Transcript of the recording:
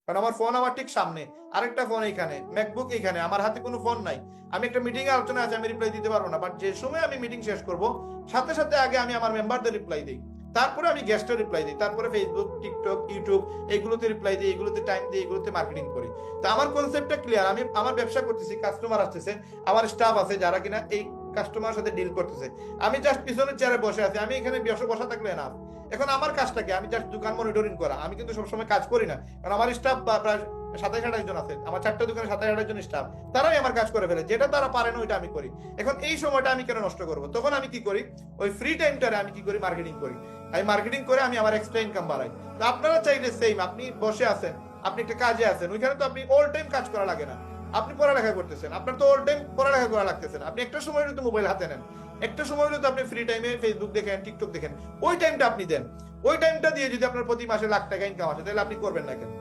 কারণ আমার ফোন আমার ঠিক সামনে, আরেকটা ফোন এইখানে, ম্যাকবুক এইখানে, আমার হাতে কোনো ফোন নাই। আমি একটা মিটিং এ আলোচনা আছে, আমি রিপ্লাই দিতে পারবো না, বাট যে সময় আমি মিটিং শেষ করব সাথে সাথে আগে আমি আমার মেম্বারদের রিপ্লাই দিই, তারপরে আমি গেস্টের রিপ্লাই দিই, তারপরে ফেসবুক, টিকটক, ইউটিউব এইগুলোতে রিপ্লাই দিই, এগুলোতে টাইম দিই, এগুলোতে মার্কেটিং করি। তো আমার কনসেপ্টটা ক্লিয়ার, আমি আমার ব্যবসা করতেছি, কাস্টমার আসতেছে, আমার স্টাফ আছে যারা কিনা এই কাস্টমার সাথে ডিল করতেছে, আমি জাস্ট পিছনের চেয়ারে বসে আছি, আমি এখানে বসা থাকলে না। এখন আমার কাজটাকে আমি জাস্ট দোকান মনিটরিং করা, আমি কিন্তু সবসময় কাজ করি না, কারণ আমার স্টাফ প্রায় 27-28 জন আছে, আমার 4টা দোকানে 27-28 জন স্টাফ, তারাই আমার কাজ করে ফেলে, যেটা তারা পারে না ওইটা আমি করি। এখন এই সময়টা আমি কেন নষ্ট করবো? তখন আমি কি করি, ওই ফ্রি টাইমটারে আমি কি করি, মার্কেটিং করি। আমি মার্কেটিং করে আমি আমার এক্সট্রা ইনকাম বাড়াই। তো আপনারা চাইলে সেম, আপনি বসে আছেন, আপনি একটা কাজে আছেন, ওইখানে তো আপনি অল টাইম কাজ করা লাগে না, আপনি পড়ালেখা করতেছেন, আপনার তো অল টাইম পড়ালেখা করা লাগতেছে না, আপনি একটা সময় হলে তো মোবাইল হাতে নেন, একটা সময় হলে তো আপনি ফ্রি টাইমে ফেসবুক দেখেন, টিকটক দেখেন, ওই টাইমটা আপনি দেন। ওই টাইমটা দিয়ে যদি আপনার প্রতি মাসে লাখ টাকা ইনকাম আসে, তাহলে আপনি করবেন না কেন?